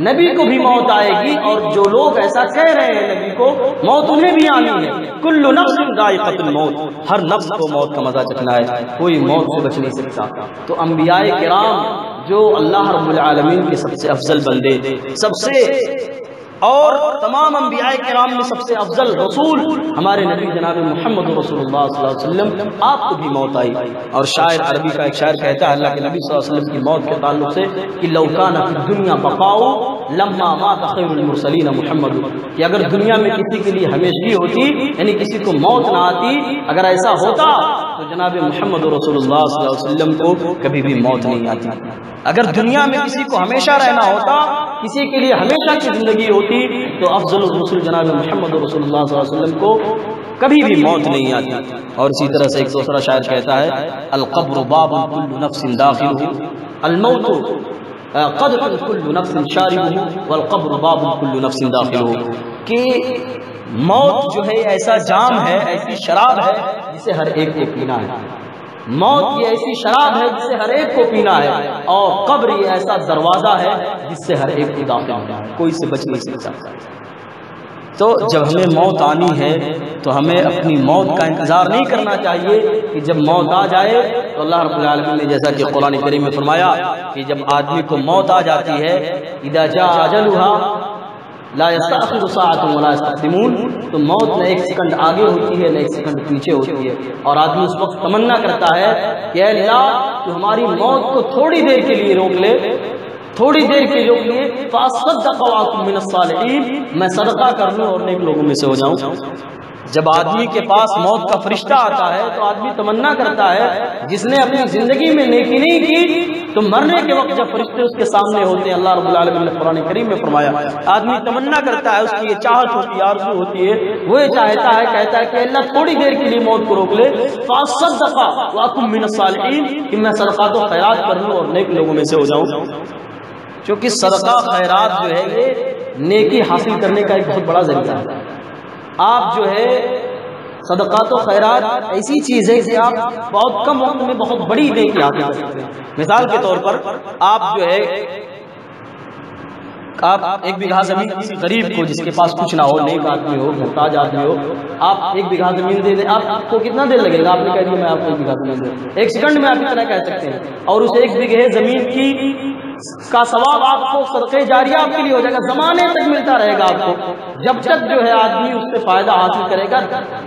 نبی کو بھی موت آئے گی، اور جو لوگ ایسا کہہ رہے ہیں نبی کو، موت انہیں بھی آنی ہے۔ کل نفس ذائقۃ الموت، ہر نفس کو موت کا مزہ چکھنا ہے، کوئی موت سے بچ نہیں سکتا۔ تو انبیاء کرام جو اللہ رب العالمین کے سب سے افضل بندے، سب سے اور تمام انبیاء کرام میں سب سے افضل رسول ہمارے نبی جناب محمد رسول اللہ صلی اللہ علیہ وسلم، آپ کو بھی موت آئی۔ اور شاعر عربی کا ایک شاعر کہتا ہے اللہ کے نبی صلی اللہ علیہ وسلم کی موت کے تعلق سے کہ لو کان فی الدنیا بقاء لما مات خیر المرسلین محمد، کہ اگر دنیا میں کسی کے لیے ہمیشگی ہوتی، یعنی کسی کو موت نہ آتی، اگر ایسا ہوتا تو جناب محمد رسول اللہ صلی اللہ علیہ وسلم کو کبھی بھی موت نہیں آتی۔ اگر دنیا میں کسی کو ہمیشہ رہنا ہوتا، کسی کے لیے ہمیشہ کی زندگی ہوتی، تو افضل الرسول جناب محمد رسول اللہ صلی اللہ علیہ وسلم کو کبھی بھی موت نہیں آتی۔ اور اسی طرح سے ایک دوسرا شاعر کہتا ہے القبر باب كل نفس داخلہ، الموت قدر كل نفس شاربہ، والقبر باب كل نفس داخلہ، کہ موت جو ہے ایسا جام ہے، ایسی شراب ہے جسے ہر ایک کو پینا ہے۔ موت یہ ایسی شراب ہے جسے ہر ایک کو پینا ہے، اور قبر یہ ایسا دروازہ ہے جس سے ہر ایک کو داخل ہونا ہے، کوئی سے بچ نہیں سکتا۔ تو جب ہمیں موت آنی ہے تو ہمیں اپنی موت کا انتظار نہیں کرنا چاہیے کہ جب موت آ جائے تو اللہ رب العالمین نے جیسا کہ قرآن کریم میں فرمایا کہ جب آدمی کو موت آ جاتی ہے اذا جاء اجلها لا يستأخر ساعة ولا يستقدمون، تو موت نہ ایک سیکنڈ آگے ہوتی ہے نہ ایک سیکنڈ پیچھے ہوتی ہے، اور آدمی اس وقت تمنا کرتا ہے کہ اے اللہ تو ہماری موت کو تھوڑی دیر کے لیے روک لے، تھوڑی دیر کے لیے فاصدق واکن من الصالحین، میں صدقہ کر لوں اور نیک لوگوں میں سے ہو جاؤں۔ جب آدمی کے پاس موت کا فرشتہ آتا ہے تو آدمی تمنا کرتا ہے، جس نے اپنی زندگی میں نیکی نہیں کی تو مرنے کے وقت جب فرشتے اس کے سامنے ہوتے ہیں، اللہ رب العالمین نے قرآن کریم میں فرمایا آدمی تمنا کرتا ہے، اس کی یہ چاہت ہوتی ہے، آرزو ہوتی ہے، وہ یہ چاہتا ہے، کہتا ہے کہ اللہ تھوڑی دیر کے لیے موت کو روک لے، فاصدق واکن من الصالحین، کہ میں صدقات و خیرات کر لوں اور نیک لوگوں میں سے ہو جاؤں۔ کیونکہ صدقہ خیرات جو ہے یہ نیکی حاصل کرنے کا ایک بہت بڑا ذریعہ ہے۔ آپ جو ہے صدقات و خیرات ایسی چیز ہے کہ آپ بہت کم وقت میں بہت بڑی نیکی حاصل کر سکتے ہیں۔ مثال کے طور پر آپ جو ہے آپ ایک بیگھہ زمین کسی غریب کو جس کے پاس کچھ نہ ہو، نیک آدمی ہو، محتاج آدمی ہو، آپ ایک بیگھہ زمین دے دیں، آپ کو کتنا دیر لگے گا؟ آپ نے کہہ دیا میں آپ کو ایک بیگھہ زمین دے دوں، ایک سیکنڈ میں آپ اتنا کہہ سکتے ہیں، اور اس ایک بیگھے زمین کی کا ثواب آپ کو صدقہ جاریہ آپ کے لیے ہو جائے گا، زمانے تک ملتا رہے گا آپ کو، جب تک جو ہے آدمی اس سے فائدہ حاصل کرے گا،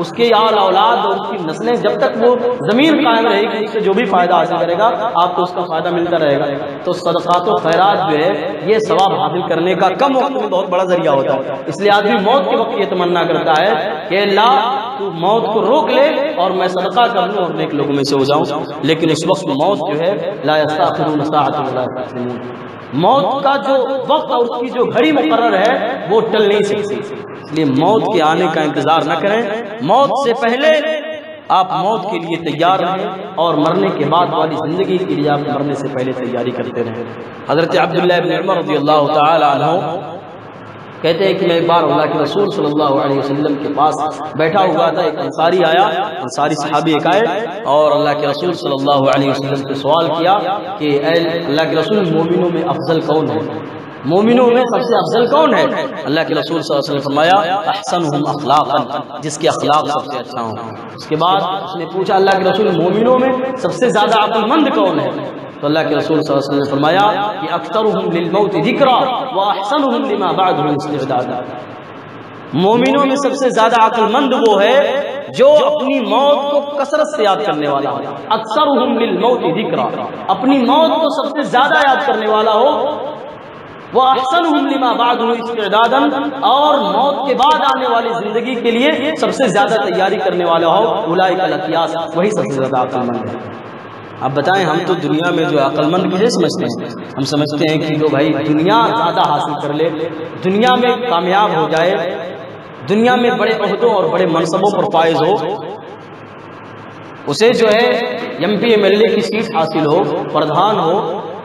اس کے آل اولاد اور اس کی نسلیں جب تک وہ زمین قائم رہے گی، اس سے جو بھی فائدہ حاصل کرے گا آپ کو اس کا فائدہ ملتا رہے گا۔ تو صدقات و خیرات جو ہے یہ ثواب حاصل کرنے کا کم وقت میں بہت بڑا ذریعہ ہوتا ہے، اس لیے آدمی موت کے وقت یہ تمنا کرتا ہے کہ اللہ تو موت کو روک لے اور میں صدقہ کر لوں اور نیک لوگوں میں سے ہو جاؤں، لیکن اس وقت موت جو ہے لا یستأخرون ساعة ولا یستقدمون، موت کا جو وقت اور اس کی جو گھڑی مقرر ہے وہ ٹل نہیں سکتی، اس لیے موت کے آنے کا انتظار نہ کریں، موت سے پہلے آپ موت کے لیے تیار رہیں، اور مرنے کے بعد والی زندگی کے لیے آپ مرنے سے پہلے تیاری کرتے رہیں۔ حضرت عبداللہ بن عمر رضی اللہ تعالی عنہ کہتے ہیں کہ میں ایک بار اللہ کے رسول صلی اللہ علیہ وسلم کے پاس بیٹھا ہوا تھا، ایک انصاری آیا، انصاری صحابی ایک آئے اور اللہ کے رسول صلی اللہ علیہ وسلم سے سوال کیا کہ اے اللہ کے رسول مومنوں میں افضل کون ہے؟ مومنوں میں سب سے افضل کون ہے؟ اللہ کے رسول صلی اللہ علیہ وسلم نے فرمایا احسنہم اخلاقا، جس کے اخلاق سب سے اچھا ہوں۔ اس کے بعد اس نے پوچھا اللہ کے رسول مومنوں میں سب سے زیادہ عقل مند کون ہے؟ تو اللہ کے رسول صلی اللہ علیہ وسلم نے فرمایا کہ اکثرہم للموت ذکرا واحسنہم لما بعدہ استعدادا، مومنوں میں سب سے زیادہ عقل مند وہ ہے جو اپنی موت کو کثرت سے یاد کرنے والا ہو، اکثرہم للموت ذکرا، اپنی موت کو سب سے زیادہ یاد کرنے والا ہو، وَأَحْسَنُهُمْ لِمَا بَعْدُهُ اسْتِعْدَادًا، اور موت کے بعد آنے والی زندگی کے لیے سب سے زیادہ تیاری کرنے والا ہو، اولئک الاقیاس، وہی سب سے زیادہ عقل مند ہے۔ اب بتائیں ہم تو دنیا میں جو عقل مند کسے سمجھتے ہیں؟ ہم سمجھتے ہیں کہ جو بھائی دنیا زیادہ حاصل کر لے، دنیا میں کامیاب ہو جائے، دنیا میں بڑے عہدوں اور بڑے منصبوں پر فائز ہو، اسے جو ہے M P M L A کی سیٹ حاصل ہو، پردھان ہو،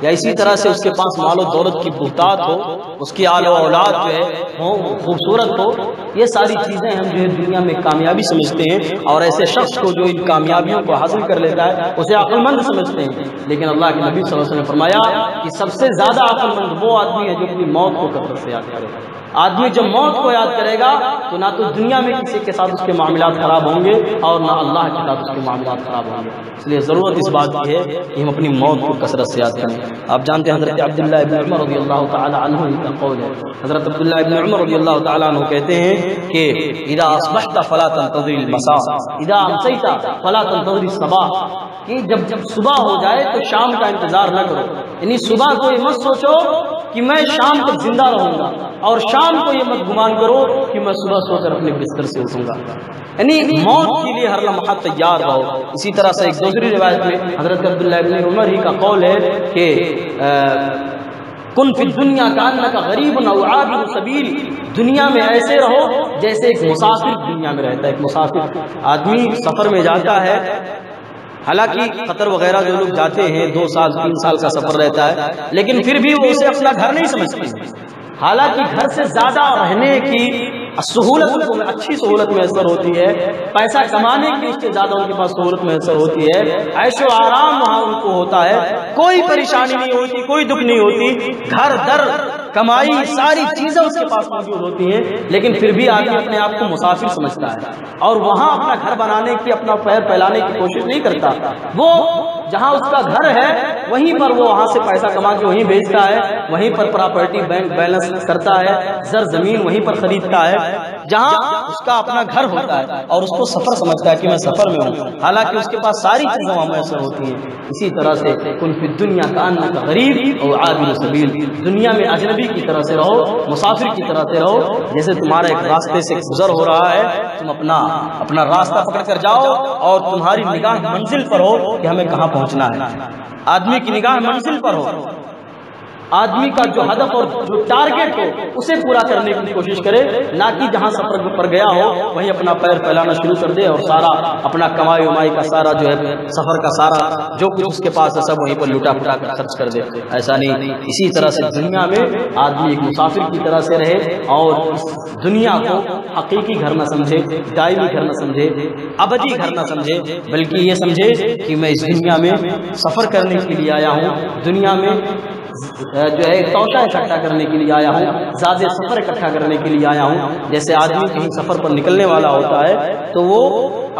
یا اسی طرح سے اس کے پاس مال و دولت کی بہتات ہو، اس کی آل و اولاد جو ہے ہو خوبصورت ہو، یہ ساری چیزیں ہم جو ہے دنیا میں کامیابی سمجھتے ہیں، اور ایسے شخص کو جو ان کامیابیوں کو حاصل کر لیتا ہے اسے عقل مند سمجھتے ہیں۔ لیکن اللہ کے نبی صلی اللہ علیہ وسلم نے فرمایا کہ سب سے زیادہ عقل مند وہ آدمی ہے جو اپنی موت کو کثرت سے یاد کرے۔ آدمی جب موت کو یاد کرے گا تو نہ تو دنیا میں کسی کے ساتھ اس کے معاملات خراب ہوں گے اور نہ اللہ کے ساتھ اس کے معاملات خراب ہوں گے۔ اس لیے ضرورت اس بات کی ہے کہ ہم اپنی موت کو کثرت سے یاد کریں۔ آپ جانتے ہیں حضرت عبداللہ ابن عمر رضی اللہ تعالی عنہ کا قول ہے، حضرت عبداللہ ابن عمر رضی اللہ تعالی عنہ کہتے ہیں کہ اذا اصبحت فلا تنتظر المساء اذا امسیت فلا تنتظر الصباح، کہ جب صبح ہو جائے تو شام کا انتظار نہ کرو، یعنی صبح کو یہ مت سوچو کہ میں شام تک زندہ رہوں گا، اور شام کو یہ مت گمان کرو کہ میں صبح سو کر اپنے بستر سے اٹھوں گا، یعنی موت کے لیے ہر لمحہ تیار رہو۔ اسی طرح سے ایک دوسری روایت میں حضرت عبداللہ ابن عمر ہی کا قول ہے کہ کن فی الدنیا کانک غریب او عابر سبیل، دنیا میں ایسے رہو جیسے ایک مسافر دنیا میں رہتا ہے۔ ایک مسافر آدمی سفر میں جاتا ہے، حالانکہ قطر وغیرہ جو لوگ جاتے ہیں 2 سال 3 سال کا سفر رہتا ہے، لیکن پھر بھی وہ اسے اپنا گھر نہیں سمجھتے، حالانکہ گھر سے زیادہ رہنے کی سہولت ان کو اچھی سہولت میسر ہوتی ہے، پیسہ کمانے کی اس سے زیادہ ان کے پاس سہولت میسر ہوتی ہے، عیش و آرام وہاں ان کو ہوتا ہے، کوئی پریشانی نہیں ہوتی، کوئی دکھ نہیں ہوتی، گھر در کمائی ساری چیزیں اس کے پاس موجود ہوتی ہیں، لیکن پھر بھی آدمی اپنے آپ کو مسافر سمجھتا ہے اور وہاں اپنا گھر بنانے کی، اپنا پیر پھیلانے کی کوشش نہیں کرتا۔ وہ جہاں اس کا گھر ہے وہیں پر وہ وہاں سے پیسہ کما کے وہیں بیچتا ہے، وہیں پر پراپرٹی بینک بیلنس کرتا ہے، زمین وہیں پر خریدتا ہے جہاں اس کا اپنا گھر ہوتا ہے، اور اس کو سفر سمجھتا ہے کہ میں سفر میں ہوں، حالانکہ اس کے پاس ساری چیزیں وہاں میسر ہوتی ہیں۔ اسی طرح سے کن فی الدنیا کانک غریب او عابر سبیل، دنیا میں اجنبی کی طرح سے رہو، مسافر کی طرح سے رہو، جیسے تمہارا ایک راستے سے گزر ہو رہا ہے، تم اپنا راستہ پکڑ کر جاؤ اور تمہاری نگاہ منزل پر ہو کہ ہمیں کہاں پہنچنا ہے۔ آدمی کی نگاہ منزل پر ہو، آدمی کا جو ہدف اور جو ٹارگٹ ہو اسے پورا کرنے کی کوشش کرے، نہ کہ جہاں سفر پر گیا ہو وہیں اپنا پیر پھیلانا شروع کر دے اور سارا اپنا کمائی ومائی کا سارا جو ہے سفر کا سارا جو کچھ اس کے پاس ہے سب وہیں پر لوٹا پھٹا کر خرچ کر دے، ایسا نہیں۔ اسی طرح سے دنیا میں آدمی ایک مسافر کی طرح سے رہے اور اس دنیا کو حقیقی گھر نہ سمجھے، دائمی گھر نہ سمجھے، ابدی گھر نہ سمجھے، بلکہ یہ سمجھے کہ میں اس دنیا میں سفر کرنے کے لیے آیا ہوں، دنیا میں جو ہے توشہ اکٹھا کرنے کے لیے آیا ہوں، زیادہ سفر اکٹھا کرنے کے لیے آیا ہوں۔ جیسے آدمی کہیں سفر پر نکلنے والا ہوتا ہے تو وہ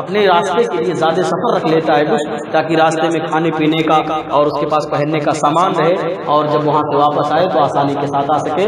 اپنے راستے کے لیے زیادہ سفر رکھ لیتا ہے کچھ، تاکہ راستے میں کھانے پینے کا اور اس کے پاس پہننے کا سامان رہے، اور جب وہاں سے واپس آئے تو آسانی کے ساتھ آ سکے،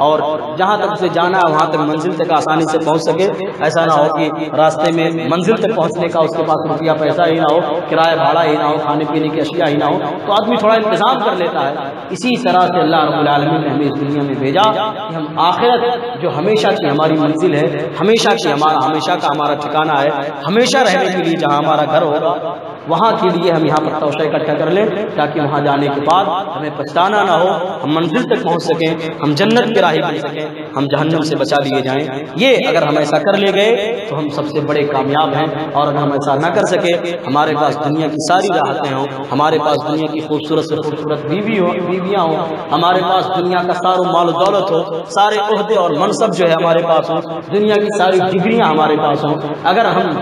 اور جہاں تک اسے جانا ہے وہاں تک منزل تک آسانی سے پہنچ سکے۔ ایسا نہ ہو کہ راستے میں منزل تک پہنچنے کا اس کے پاس روپیہ پیسہ ہی نہ ہو، کرایہ بھاڑا ہی نہ ہو، کھانے پینے کی اشیاء ہی نہ ہو، تو آدمی تھوڑا انتظام کر لیتا ہے۔ اسی طرح سے اللہ رب العالمین نے ہمیں اس دنیا میں بھیجا کہ ہم آخرت جو ہمیشہ کی ہماری منزل ہے، ہمیشہ کا ہمارا ٹھکانہ ہے، ہمیشہ رہنے کے لیے جہاں ہمارا گھر ہوگا، وہاں کے لیے ہم یہاں پر توشہ اکٹھا کر لیں، تاکہ وہاں جانے کے بعد ہمیں پچھتانا نہ ہو، ہم منزل تک پہنچ سکیں، ہم جنت کے راہی بن سکیں، ہم جہنم سے بچا لیے جائیں۔ یہ اگر ہم ایسا کر لے گئے تو ہم سب سے بڑے کامیاب ہیں، اور اگر ہم ایسا نہ کر سکے، ہمارے پاس دنیا کی ساری راحتیں ہوں، ہمارے پاس دنیا کی خوبصورت سے خوبصورت بیویاں ہوں، ہمارے پاس دنیا کا سارا مال و دولت ہو، سارے عہدے اور منصب جو ہے ہمارے پاس ہوں، دنیا کی ساری ڈگریاں ہمارے پاس ہوں، اگر ہم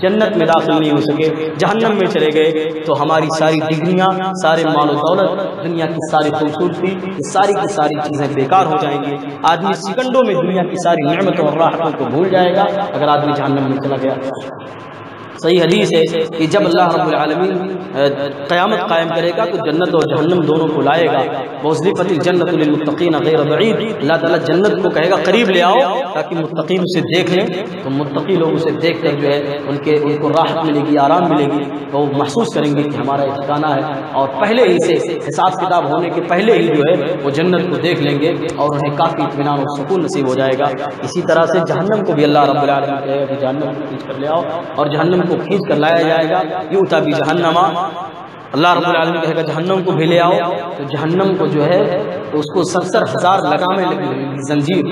جنت میں داخل نہیں ہو سکے، جہنم میں چلے گئے، تو ہماری ساری ڈگریاں، سارے مال و دولت، دنیا کی ساری خوبصورتی، یہ ساری کی ساری چیزیں بیکار ہو جائیں گی۔ آدمی سیکنڈوں میں دنیا کی ساری نعمتوں اور راحتوں کو بھول جائے گا اگر آدمی جہنم میں چلا گیا۔ صحیح حدیث ہے کہ جب اللہ رب العالمین قیامت قائم کرے گا تو جنت اور جہنم دونوں کو لائے گا۔ وَأُزْلِفَتِ الْجَنَّةُ لِلْمُتَّقِينَ غَيْرَ بَعِيدٍ، اللہ تعالیٰ جنت کو کہے گا قریب لے آؤ تاکہ متقین اسے دیکھ لیں، تو متقی لوگ اسے دیکھ کر جو ہے ان کو راحت ملے گی، آرام ملے گی، تو وہ محسوس کریں گے کہ ہمارا ایک ٹھکانہ ہے، اور پہلے ہی سے حساب کتاب ہونے کے پہلے ہی جو ہے وہ جنت کو دیکھ لیں گے اور انہیں کافی اطمینان اور سکون نصیب ہو جائے گا۔ اسی طرح سے جہنم کو بھی اللہ رب العالمین کہے گا کہ جہنم کو کھینچ کر لے آؤ، اور جہنم کو کھینچ کر لایا جائے گا، یؤتی بجہنم، اللہ رب العالمین کہے گا جہنم کو بھی لے آؤ، تو جہنم کو جو ہے اس کو 70,000 لگامیں لگی ہوئی ہوگی، زنجیر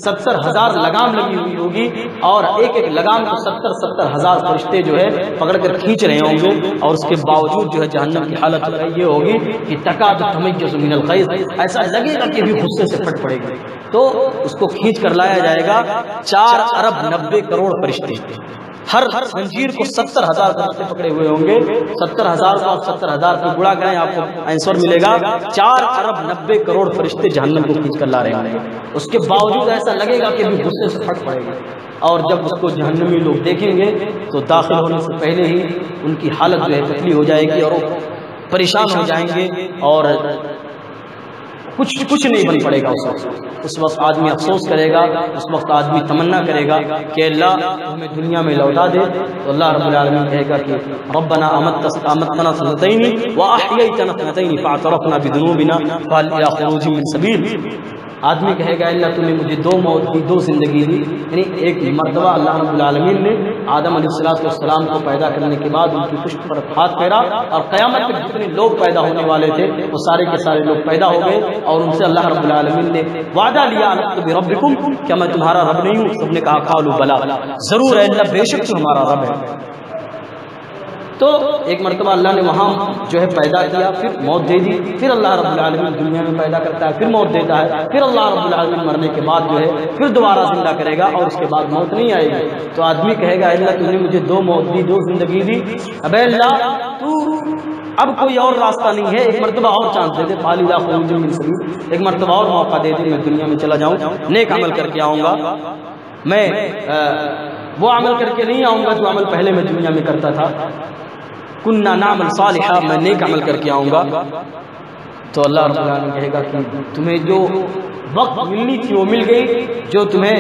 70,000 لگام لگی ہوئی ہوگی، اور ایک ایک لگام کو 70,000 فرشتے جو ہے پکڑ کر کھینچ رہے ہوں گے، اور اس کے باوجود جو ہے جہنم کی حالت یہ ہوگی کہ تکاد تمیز من الغیظ، ایسا لگے گا کہ بھی غصے سے پھٹ پڑے گی۔ تو اس کو کھینچ کر لایا جائے گا 4 ارب 90 کروڑ فرشتے، ہر زنجیر کو 70,000 فرشتے پکڑے ہوئے ہوں گے۔ 70,000 کو آپ 70,000 کو گڑا کریں، آپ کو آنسر ملے گا 4 ارب 90 کروڑ فرشتے جہنم کو کھینچ کر لا رہے ہوں گے۔ اس کے باوجود ایسا لگے گا کہ بھی غصے سے پھٹ پڑے گا، اور جب اس کو جہنمی لوگ دیکھیں گے تو داخل ہونے سے پہلے ہی ان کی حالت جو ہے پتلی ہو جائے گی، اور وہ پریشان ہو جائیں گے، اور کچھ نہیں بن پڑے گا۔ اس وقت آدمی افسوس کرے گا، اس وقت آدمی تمنا کرے گا کہ اللہ ہمیں دنیا میں لوٹا دے، تو اللہ رب العالمین کہے گا کہ ربنا امتنا سنتین واحییتنا سنتین فاعترفنا بذنوبنا فهل الى خروج من سبیل۔ آدمی کہے گا اللہ تم نے مجھے 2 موت دی، 2 زندگی دی، یعنی ایک مرتبہ اللہ رب العالمین نے آدم علیہ السلام کو پیدا کرنے کے بعد ان کی پشت پر ہاتھ پھیرا، اور قیامت تک جتنے لوگ پیدا ہونے والے تھے وہ سارے کے سارے لوگ پیدا ہو گئے، اور ان سے اللہ رب العالمین نے وعدہ لیا الست بربکم، کیا میں تمہارا رب نہیں ہوں؟ سب نے کہا قالوا بلا، ضرور ہے اللہ، بے شک تو ہمارا رب ہے۔ تو ایک مرتبہ اللہ نے وہاں جو ہے پیدا کیا، پھر موت دے دی، پھر اللہ رب العالمین دنیا میں پیدا کرتا ہے، پھر موت دیتا ہے، پھر اللہ رب العالمین مرنے کے بعد جو ہے پھر دوبارہ زندہ کرے گا، اور اس کے بعد موت نہیں آئے گی۔ تو آدمی کہے گا اللہ تم نے مجھے 2 موت دی، 2 زندگی دی، اب اللہ تو اب کوئی اور راستہ نہیں ہے، ایک مرتبہ اور چانس دے دے، فالی لا خروج من سبیل، ایک مرتبہ اور موقع دے دے، میں دنیا میں چلا جاؤں، نیک عمل کر کے آؤں گا، میں وہ عمل کر کے نہیں آؤں گا جو عمل پہلے میں دنیا میں کرتا تھا، کننا نعمل صالحا، میں نیک عمل کر کے آؤں گا۔ تو اللہ رب العالمین کہے گا کہ تمہیں جو وقت ملنی تھی وہ مل گئی، جو تمہیں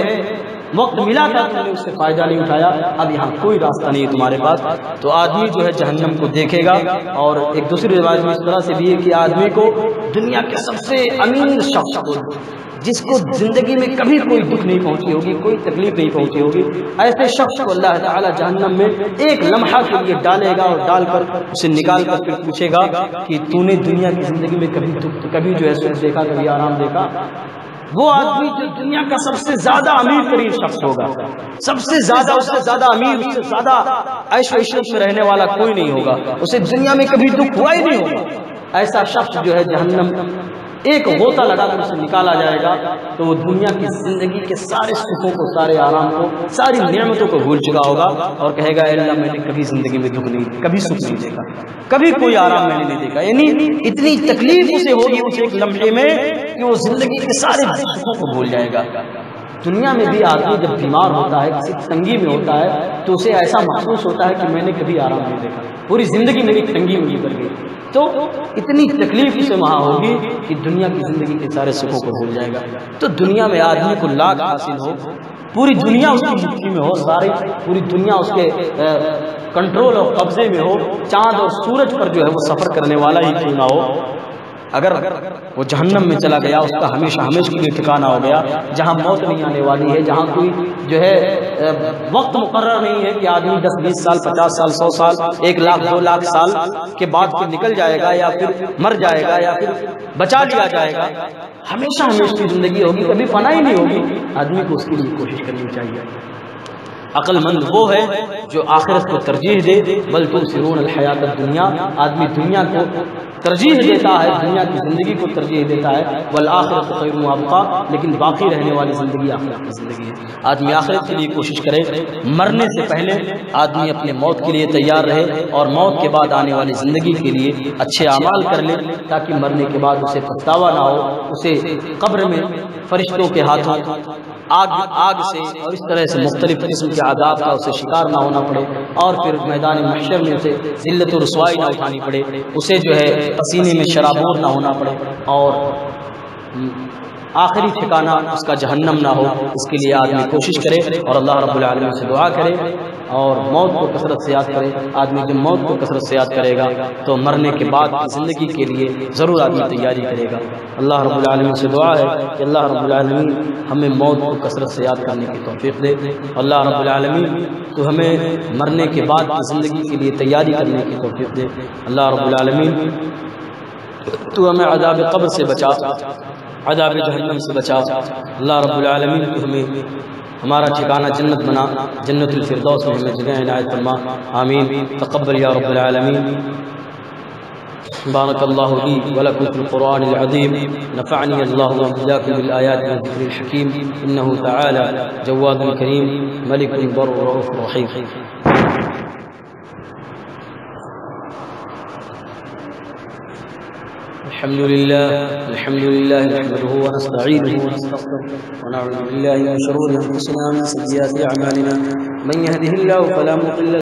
وقت ملا تھا تم نے اس سے فائدہ نہیں اٹھایا، اب یہاں کوئی راستہ نہیں ہے تمہارے پاس۔ تو آدمی جو ہے جہنم کو دیکھے گا، اور ایک دوسری روایت میں اس طرح سے بھی ہے کہ آدمی کو دنیا کے سب سے امیر شخص کو، جس کو زندگی میں کبھی کوئی دکھ نہیں پہنچی ہوگی، کوئی تکلیف نہیں پہنچی ہوگی، ایسے شخص کو اللہ تعالی جہنم میں ایک لمحہ کے لیے ڈالے گا، اور ڈال کر اسے نکال کر پھر پوچھے گا کہ تو نے دنیا کی زندگی میں کبھی جو ہے سکھ دیکھا، کبھی آرام دیکھا؟ وہ آدمی جو دنیا کا سب سے زیادہ امیر ترین شخص ہوگا، سب سے زیادہ، اس سے زیادہ امیر، اس سے زیادہ عیش و عشرت میں رہنے والا کوئی نہیں ہوگا، اسے دنیا میں کبھی دکھ ہوا ہی نہیں ہوگا، ایسا شخص جو ہے جہنم ایک غوطہ لگا کر اسے نکالا جائے گا، تو وہ دنیا کی زندگی کے سارے سکھوں کو، سارے آرام کو، ساری نعمتوں کو بھول چکا ہوگا، اور کہے گا اللہ میں نے کبھی زندگی میں دکھ نہیں، کبھی سکھ نہیں دیکھا، کبھی کوئی آرام میں نے نہیں دیکھا، یعنی اتنی تکلیف اسے ہوگی اس ایک لمحے میں کہ وہ زندگی کے سارے سکھوں کو بھول جائے گا۔ دنیا میں بھی آدمی جب بیمار ہوتا ہے، کسی تنگی میں ہوتا ہے، تو اسے ایسا محسوس ہوتا ہے کہ میں نے کبھی آرام نہیں دیکھا، پوری زندگی میری تنگی میں گزر گئی۔ تو اتنی تکلیف اسے وہاں ہوگی کہ دنیا کی زندگی کے سارے سکھوں کو بھول جائے گا۔ تو دنیا میں آدمی کو لاکھ حاصل ہو، پوری دنیا اس کی مٹھی میں ہو، ساری پوری دنیا اس کے کنٹرول اور قبضے میں ہو، چاند اور سورج پر جو ہے وہ سفر کرنے والا ہی کیوں نہ ہو، اگر وہ جہنم میں چلا گیا، اس کا ہمیشہ ہمیشہ کے لیے ٹھکانہ ہو گیا، جہاں موت نہیں آنے والی ہے، جہاں کوئی جو ہے وقت مقرر نہیں ہے کہ آدمی 10 20 سال 50 سال 100 سال 1 لاکھ 2 لاکھ سال کے بعد پھر نکل جائے گا، یا پھر مر جائے گا، یا پھر بچا لیا جائے گا، ہمیشہ ہمیشہ کی زندگی ہوگی، کبھی فنا ہی نہیں ہوگی۔ آدمی کو اس کے لیے کوشش کرنی چاہیے۔ عقل مند وہ ہے جو آخرت کو ترجیح دے، بل تؤثرون الحیات الدنیا، آدمی دنیا کو ترجیح دیتا ہے، دنیا کی زندگی کو ترجیح دیتا ہے، والآخرۃ خیر وابقیٰ، لیکن باقی رہنے والی زندگی آخرت کی زندگی ہے۔ آدمی آخرت کے لیے کوشش کرے، مرنے سے پہلے آدمی اپنے موت کے لیے تیار رہے، اور موت کے بعد آنے والی زندگی کے لیے اچھے اعمال کر لے، تاکہ مرنے کے بعد اسے پچھتاوا نہ ہو، اسے قبر میں فرشتوں کے ہاتھوں آگ سے اور اس طرح سے مختلف قسم کے عذاب کا اسے شکار نہ ہونا پڑے، اور پھر میدان محشر میں اسے ذلت و رسوائی نہ اٹھانی پڑے، اسے جو ہے پسینے میں شرابور نہ ہونا پڑے، اور آخری ٹھکانہ اس کا جہنم نہ ہو۔ اس کے لیے آدمی کوشش کرے اور اللہ رب العالمین سے دعا کرے، اور موت کو کثرت سے یاد کرے۔ آدمی جب موت کو کثرت سے یاد کرے گا تو مرنے کے بعد کی زندگی کے لیے ضرور آدمی تیاری کرے گا۔ اللہ رب العالمین سے دعا ہے کہ اللہ رب العالمین ہمیں موت کو کثرت سے یاد کرنے کی توفیق دے۔ اللہ رب العالمین تو ہمیں مرنے کے بعد کی زندگی کے لیے تیاری کرنے کی توفیق دے۔ اللہ رب العالمین تو ہمیں عذاب قبر سے بچا، عذاب جہنم سے بچا۔ اللہ رب العالمین تو ہمیں ہمارا ٹھکانہ جنت بنا، جنت الفردوس میں ہمیں جگہ عنایت فرما، آمین۔ تقبل یا رب العالمین۔ بارک اللہ لی ولکم فی القرآن العظیم، نفعنی اللہ وإیاکم بالآیات والذکر الحکیم، انہ تعالی جواد کریم ملک بر رؤوف رحیم۔ الحمد لله نحمده ونستعينه ونستغفره ونعوذ بالله من شرور انفسنا ومن سيئات اعمالنا، من يهده الله فلا مضل له